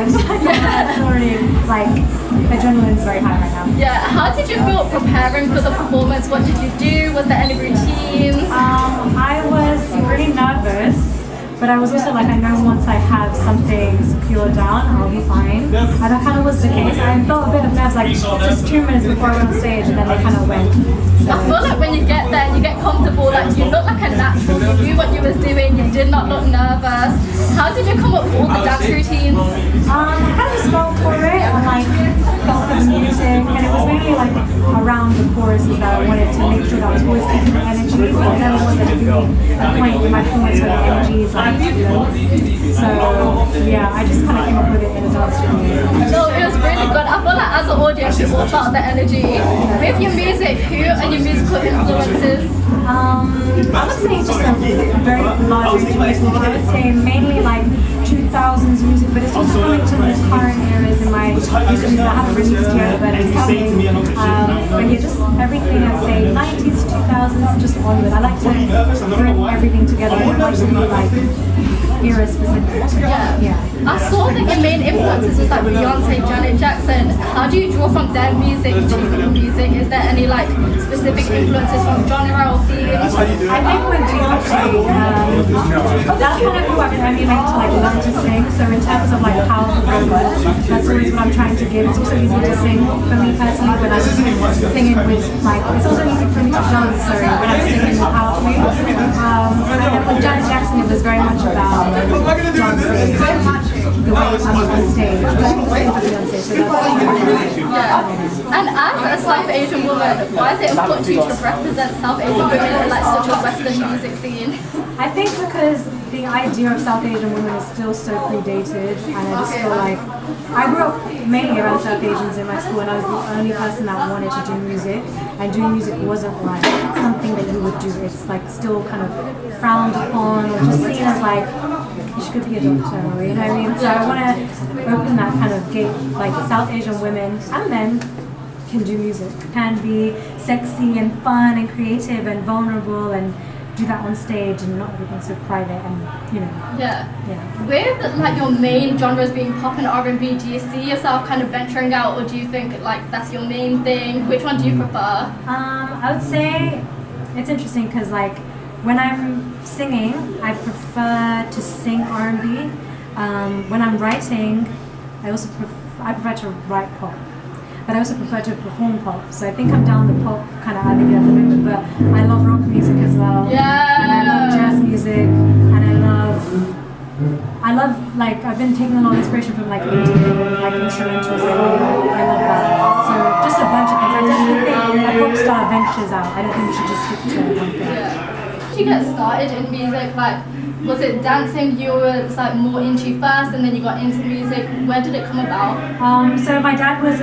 good. It's already like adrenaline's very high right now. Yeah. How did you feel preparing for the performance? What did you do? Was there any routines? I was really nervous, but I was also like, I know once I have something secured down, I'll be fine. And that kind of was the case. I felt a bit of nerves, like just 2 minutes before I went on stage, and then they kind of went. So. I feel like when you get there, you get comfortable, like you look like a natural, you knew what you was doing, you did not look nervous. How did you come up with all the dance routines? I kind of just felt for it, and like felt for the music, and it was mainly like around the choruses that I wanted to make sure that I was always keeping the energy, but I never wanted to be a point in my performance where the energy is like low. So yeah, I just kind of came up with it in a dance studio. No, it was really good. I feel like as an audience, you all felt the energy. With your music, who are your musical influences? I would say just a very large range of music. I would say mainly like 2000s music, but it's also coming to the current eras in my music that I haven't released yet, but it's coming. But yeah, just everything I'd say 90s, 2000s, just Bollywood. I like to bring everything together. I don't like to be like era specific. Yeah. I saw that your main influences was like Beyonce, Janet Jackson. How do you draw from their music to your music? Is there any like specific influences from genre or themes? I think with Beyonce, that's kind of who I've been emulating to like learn to sing. So in terms of like powerful vocals, that's always what I'm trying to give. It's also easy to sing for me personally when I'm singing with like, it's also easy for me to dance, sorry, when I'm singing powerfully. And then with Janet Jackson, it was very much about dancing, very much the way I'm on stage. But I think same for Beyonce, so that's Yeah. And as a South Asian woman, why is it important to you to represent South Asian women in like such a Western music scene? I think because the idea of South Asian women is still so predated, and I just feel like I grew up mainly around South Asians in my school, and I was the only person that wanted to do music, and doing music wasn't like something that you would do. It's like still kind of frowned upon or just seen as like you could be a doctor, or, you know what I mean? So I want to open that kind of gate, like South Asian women and men can do music, can be sexy and fun and creative and vulnerable and do that on stage and not everything so private and you know. Yeah. Yeah. With like your main genres being pop and R&B, do you see yourself kind of venturing out, or do you think like that's your main thing? Which one do you prefer? I would say it's interesting because like when I'm singing, I prefer to sing R&B. When I'm writing, I prefer to write pop. But I also prefer to perform pop, so I think I'm down the pop kind of avenue at the moment, but I love rock music as well. Yeah. And I love jazz music, and I love like, I've been taking a lot of inspiration from like Indian, like instrumentals, I love that. So just a bunch of things. I definitely think a pop star ventures out. I don't think we should just stick to one thing. Yeah. Did you get started in music? Like, was it dancing you were like more into first, and then you got into music? Where did it come about? So my dad was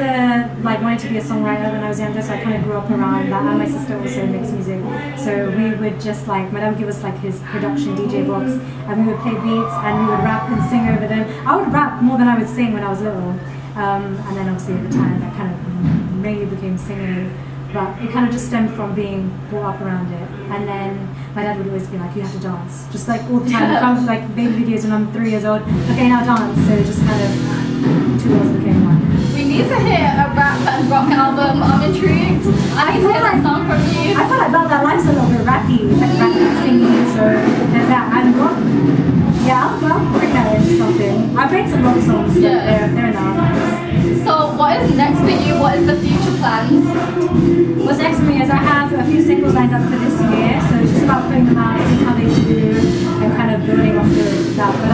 like wanted to be a songwriter when I was younger, so I kind of grew up around that. And my sister also makes music, so we would just like, my dad would give us like his production DJ box, and we would play beats and we would rap and sing over them. I would rap more than I would sing when I was little, and then obviously at the time that kind of mainly became singing. But it kind of just stemmed from being brought up around it. And then my dad would always be like, you have to dance. Just like all the time. I was like baby videos when I'm 3 years old. Okay, now dance. So just kind of two worlds became one. We need to hear a rap and rock album. I'm intrigued. I need to hear that song from you. I feel like About That Life's a little bit rappy. It's like rappy singing. So there's that. And rock. Yeah, I'll bring that into something. I've made some rock songs. Yeah. They're enough. So what is next for you? What is the future plans? What's next for me is I have a few singles lined up for this year, so it's just about putting them out, seeing how they do, and kind of building off of that. But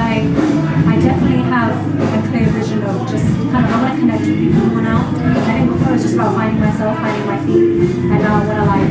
I definitely have a clear vision of just kind of, I want to connect with people more now. I think before it was just about finding myself, finding my feet, and now I want to like